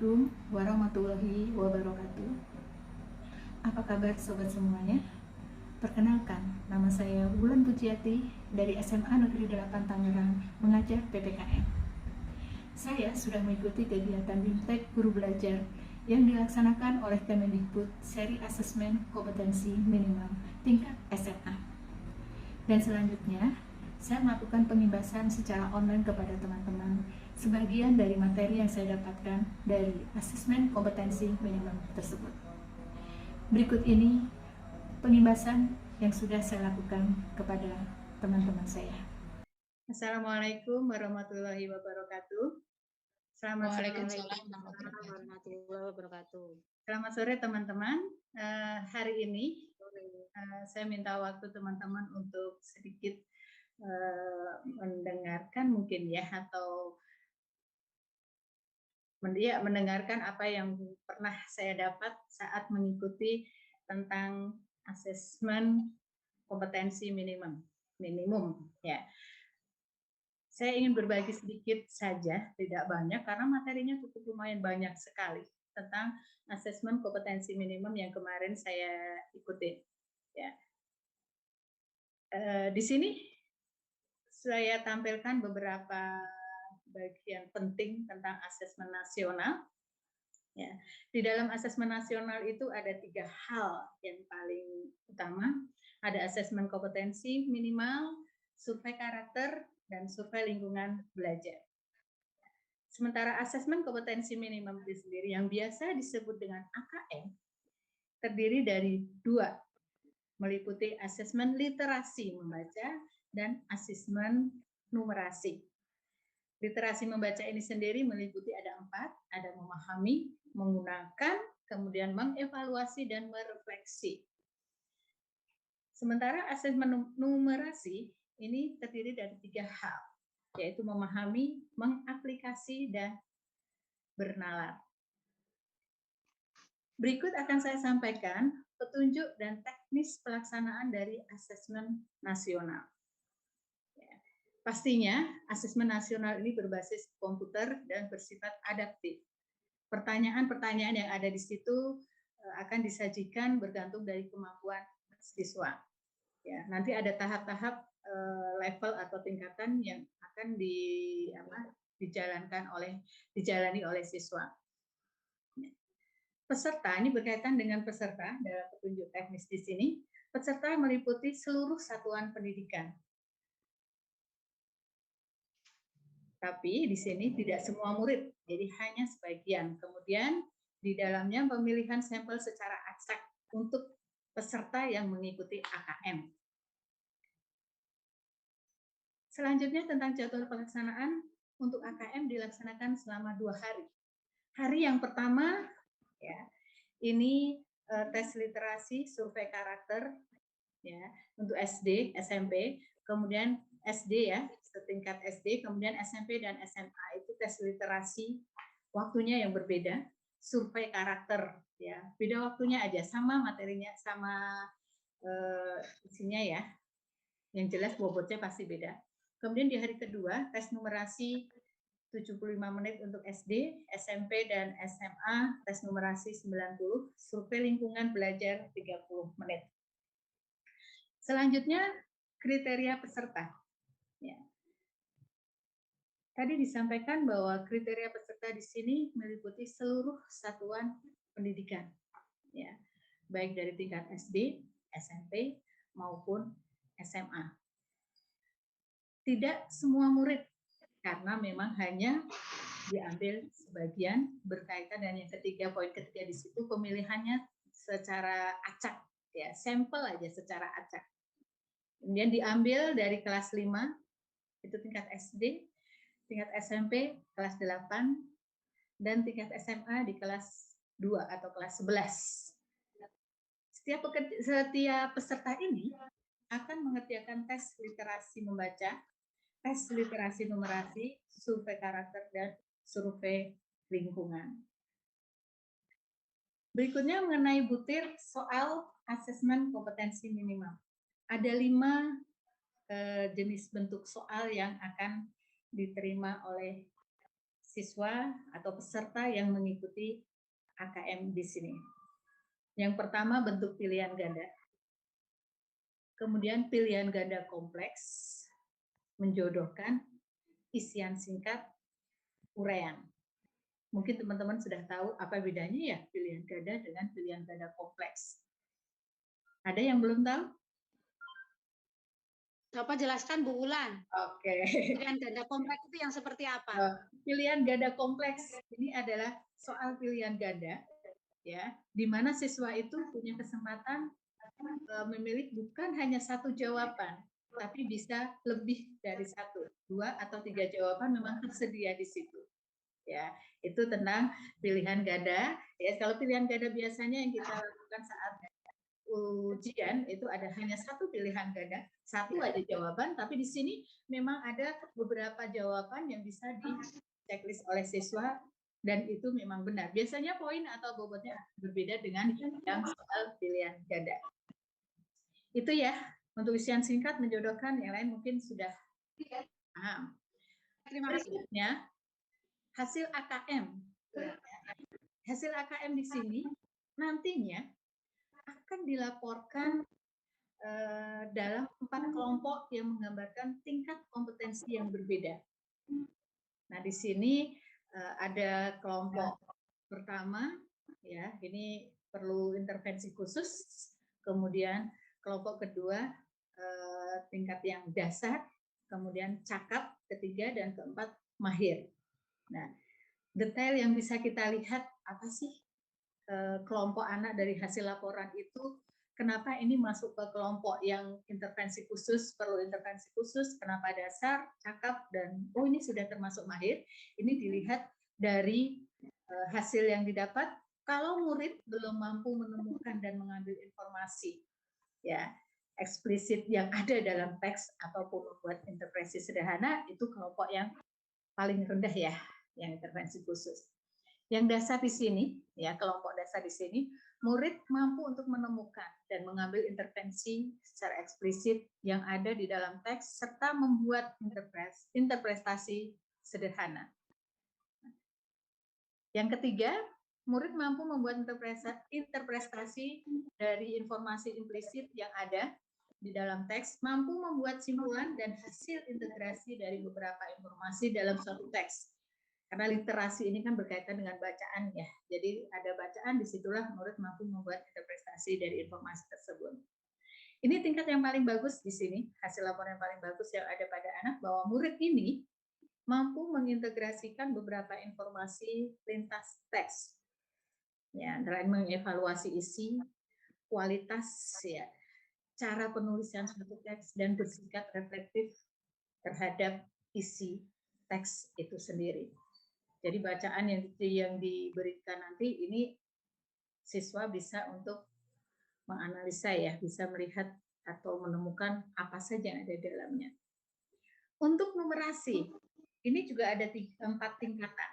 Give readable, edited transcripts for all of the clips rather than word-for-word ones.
Assalamualaikum warahmatullahi wabarakatuh. Apa kabar sobat semuanya? Perkenalkan, nama saya Wulan Pujiati dari SMA Negeri 8 Tangerang, mengajar PPKN. Saya sudah mengikuti kegiatan BIMTEK Guru Belajar yang dilaksanakan oleh Kemendikbud seri asesmen kompetensi minimal tingkat SMA. Dan selanjutnya, saya melakukan pengimbasan secara online kepada teman-teman sebagian dari materi yang saya dapatkan dari asesmen kompetensi minimal tersebut. Berikut ini pengimbasan yang sudah saya lakukan kepada teman-teman saya. Assalamualaikum warahmatullahi wabarakatuh. Selamat sore. Waalaikumsalam warahmatullahi wabarakatuh. Selamat sore teman-teman. Hari ini saya minta waktu teman-teman untuk sedikit mendengarkan mungkin ya, atau mendengarkan apa yang pernah saya dapat saat mengikuti tentang asesmen kompetensi minimum ya. Saya ingin berbagi sedikit saja, tidak banyak karena materinya cukup lumayan banyak sekali tentang asesmen kompetensi minimum yang kemarin saya ikuti ya. Di sini saya tampilkan beberapa bagian penting tentang asesmen nasional. Ya, di dalam asesmen nasional itu ada 3 hal yang paling utama. Ada asesmen kompetensi minimal, survei karakter, dan survei lingkungan belajar. Sementara asesmen kompetensi minimum itu sendiri yang biasa disebut dengan AKM terdiri dari 2, meliputi asesmen literasi membaca dan asesmen numerasi. Literasi membaca ini sendiri meliputi ada 4, ada memahami, menggunakan, kemudian mengevaluasi, dan merefleksi. Sementara asesmen numerasi ini terdiri dari 3 hal, yaitu memahami, mengaplikasi, dan bernalar. Berikut akan saya sampaikan petunjuk dan teknis pelaksanaan dari asesmen nasional. Pastinya, asesmen nasional ini berbasis komputer dan bersifat adaptif. Pertanyaan-pertanyaan yang ada di situ akan disajikan bergantung dari kemampuan siswa. Ya, nanti ada tahap-tahap level atau tingkatan yang akan dijalani oleh siswa. Peserta, ini berkaitan dengan peserta dalam petunjuk teknis di sini. Peserta meliputi seluruh satuan pendidikan. Tapi di sini tidak semua murid, jadi hanya sebagian. Kemudian di dalamnya pemilihan sampel secara acak untuk peserta yang mengikuti AKM. Selanjutnya tentang jadwal pelaksanaan, untuk AKM dilaksanakan selama 2 hari. Hari yang pertama, ya, ini tes literasi, survei karakter, ya, untuk SD, SMP, kemudian SD ya, setingkat SD, kemudian SMP dan SMA itu tes literasi, waktunya yang berbeda, survei karakter ya, beda waktunya aja, sama materinya, sama isinya ya, yang jelas bobotnya pasti beda. Kemudian di hari kedua tes numerasi 75 menit untuk SD, SMP dan SMA, tes numerasi 90, survei lingkungan belajar 30 menit. Selanjutnya kriteria peserta. Ya. Tadi disampaikan bahwa kriteria peserta di sini meliputi seluruh satuan pendidikan, ya, baik dari tingkat SD, SMP maupun SMA. Tidak semua murid, karena memang hanya diambil sebagian berkaitan dengan yang ketiga, poin ketiga di situ pemilihannya secara acak, ya, sampel aja secara acak. Kemudian diambil dari kelas 5, itu tingkat SD, tingkat SMP kelas 8, dan tingkat SMA di kelas 2 atau kelas 11. Setiap peserta ini akan mengerjakan tes literasi membaca, tes literasi numerasi, survei karakter, dan survei lingkungan. Berikutnya mengenai butir soal asesmen kompetensi minimal. Ada 5 jenis bentuk soal yang akan diterima oleh siswa atau peserta yang mengikuti AKM di sini. Yang pertama bentuk pilihan ganda. Kemudian pilihan ganda kompleks, menjodohkan, isian singkat, uraian. Mungkin teman-teman sudah tahu apa bedanya ya pilihan ganda dengan pilihan ganda kompleks. Ada yang belum tahu? Bapak jelaskan Bu Wulan. Oke. Pilihan ganda kompleks itu yang seperti apa? Pilihan ganda kompleks ini adalah soal pilihan ganda, ya, di mana siswa itu punya kesempatan memilih bukan hanya satu jawaban, tapi bisa lebih dari satu, 2 atau 3 jawaban memang tersedia di situ. Ya, itu tentang pilihan ganda. Ya, kalau pilihan ganda biasanya yang kita lakukan saat ujian itu ada hanya satu pilihan ganda, satu aja jawaban, tapi di sini memang ada beberapa jawaban yang bisa di checklist oleh siswa dan itu memang benar. Biasanya poin atau bobotnya berbeda dengan yang soal pilihan ganda. Itu ya, untuk isian singkat menjodohkan, yang lain mungkin sudah paham. Terima kasih. Berikutnya, hasil AKM. Hasil AKM di sini nantinya akan dilaporkan dalam 4 kelompok yang menggambarkan tingkat kompetensi yang berbeda. Nah, di sini ada kelompok pertama, ya, ini perlu intervensi khusus. Kemudian kelompok kedua tingkat yang dasar, kemudian cakap ketiga dan keempat mahir. Nah, detail yang bisa kita lihat apa sih kelompok anak dari hasil laporan itu, kenapa ini masuk ke kelompok yang intervensi khusus, perlu intervensi khusus, kenapa dasar, cakap, dan oh ini sudah termasuk mahir. Ini dilihat dari hasil yang didapat kalau murid belum mampu menemukan dan mengambil informasi ya eksplisit yang ada dalam teks ataupun membuat intervensi sederhana, itu kelompok yang paling rendah ya, yang intervensi khusus. Yang dasar di sini, ya kelompok dasar di sini, murid mampu untuk menemukan dan mengambil intervensi secara eksplisit yang ada di dalam teks serta membuat interpretasi sederhana. Yang ketiga, murid mampu membuat interpretasi dari informasi implisit yang ada di dalam teks, mampu membuat simpulan dan hasil integrasi dari beberapa informasi dalam suatu teks. Karena literasi ini kan berkaitan dengan bacaan ya, jadi ada bacaan, disitulah murid mampu membuat interpretasi dari informasi tersebut. Ini tingkat yang paling bagus di sini, hasil laporan yang paling bagus yang ada pada anak, bahwa murid ini mampu mengintegrasikan beberapa informasi lintas teks, ya, antara lain mengevaluasi isi, kualitas, ya, cara penulisan suatu teks, dan bersikap reflektif terhadap isi teks itu sendiri. Jadi bacaan yang diberikan nanti ini siswa bisa untuk menganalisa ya, bisa melihat atau menemukan apa saja yang ada di dalamnya. Untuk numerasi, ini juga ada 4 tingkatan.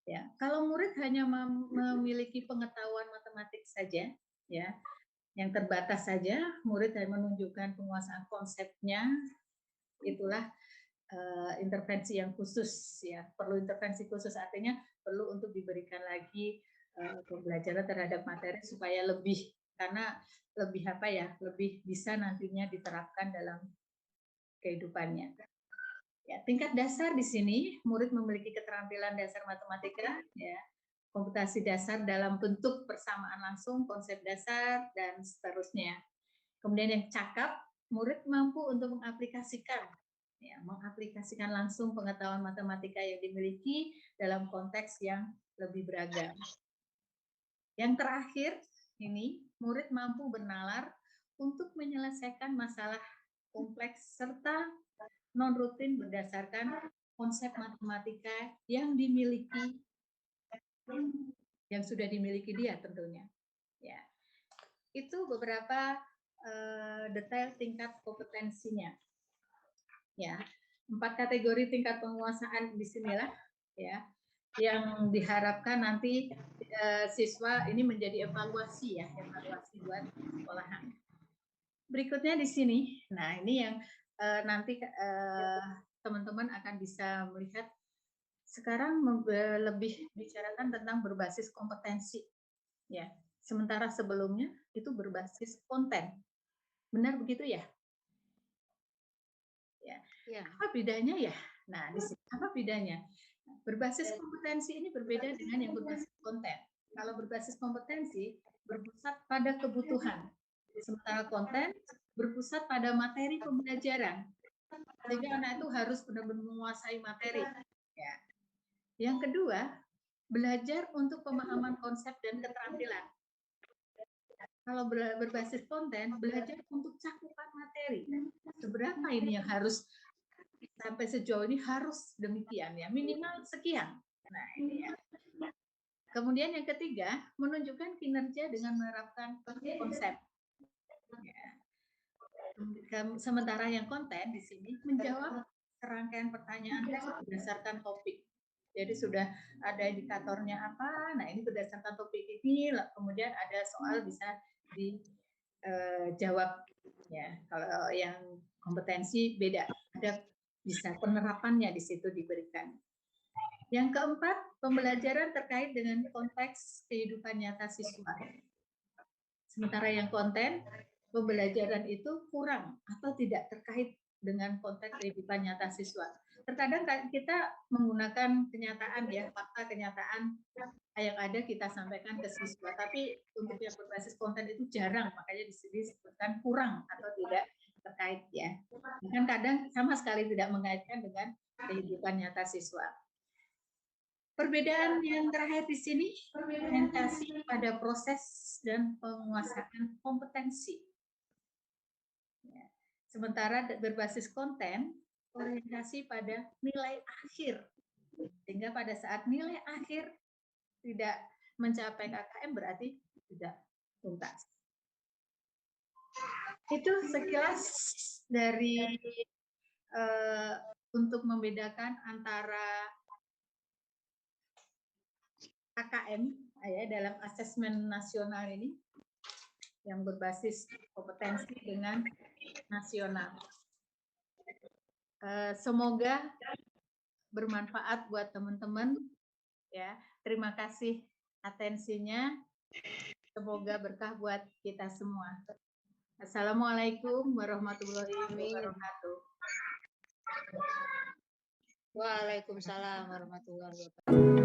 Ya, kalau murid hanya memiliki pengetahuan matematik saja, ya, yang terbatas saja, murid hanya menunjukkan penguasaan konsepnya, itulah intervensi yang khusus ya, perlu intervensi khusus artinya perlu untuk diberikan lagi pembelajaran terhadap materi supaya lebih, karena lebih apa ya, lebih bisa nantinya diterapkan dalam kehidupannya. Ya, tingkat dasar di sini murid memiliki keterampilan dasar matematika ya, komputasi dasar dalam bentuk persamaan langsung, konsep dasar dan seterusnya. Kemudian yang cakap, murid mampu untuk mengaplikasikan langsung pengetahuan matematika yang dimiliki dalam konteks yang lebih beragam. Yang terakhir, ini murid mampu bernalar untuk menyelesaikan masalah kompleks serta non-rutin berdasarkan konsep matematika yang dimiliki, yang sudah dimiliki dia tentunya. Ya, itu beberapa detail tingkat kompetensinya. Ya, 4 kategori tingkat penguasaan di sinilah ya yang diharapkan nanti siswa ini menjadi evaluasi ya, evaluasi buat sekolahan. Berikutnya di sini, nah ini yang nanti teman-teman akan bisa melihat Sekarang lebih bicarakan tentang berbasis kompetensi, ya. Sementara sebelumnya itu berbasis konten. Benar begitu ya? Ya. Ya. Apa bedanya ya? Nah, di sini apa bedanya? Berbasis kompetensi ini berbeda dengan yang berbasis konten. Kalau berbasis kompetensi berpusat pada kebutuhan, sementara konten berpusat pada materi pembelajaran. Sehingga anak itu harus benar-benar menguasai materi. Ya. Yang kedua, belajar untuk pemahaman konsep dan keterampilan. Kalau berbasis konten, belajar untuk cakupan materi. Seberapa ini yang harus sampai sejauh ini harus demikian ya, minimal sekian. Nah, ini ya. Kemudian yang ketiga, menunjukkan kinerja dengan menerapkan konsep. Ya. Sementara yang konten di sini menjawab serangkaian pertanyaan tes berdasarkan topik. Jadi sudah ada indikatornya apa, nah ini berdasarkan topik ini, kemudian ada soal bisa dijawab. Ya, kalau yang kompetensi beda, ada bisa penerapannya di situ diberikan. Yang keempat, pembelajaran terkait dengan konteks kehidupan nyata siswa. Sementara yang konten, pembelajaran itu kurang atau tidak terkait dengan konteks kehidupan nyata siswa. Terkadang kita menggunakan kenyataan ya, fakta kenyataan yang ada kita sampaikan ke siswa, tapi untuk yang berbasis konten itu jarang, makanya di sini disebutkan kurang atau tidak terkait ya. Bahkan kadang sama sekali tidak mengaitkan dengan kehidupan nyata siswa. Perbedaan yang terakhir di sini orientasi pada proses dan penguasaan kompetensi. Ya. Sementara berbasis konten orientasi pada nilai akhir, sehingga pada saat nilai akhir tidak mencapai KKM berarti tidak tuntas. Itu sekilas dari untuk membedakan antara KKM ya dalam asesmen nasional ini yang berbasis kompetensi dengan nasional. Semoga bermanfaat buat teman-teman ya. Terima kasih atensinya. Semoga berkah buat kita semua. Assalamualaikum warahmatullahi wabarakatuh. Waalaikumsalam warahmatullahi wabarakatuh.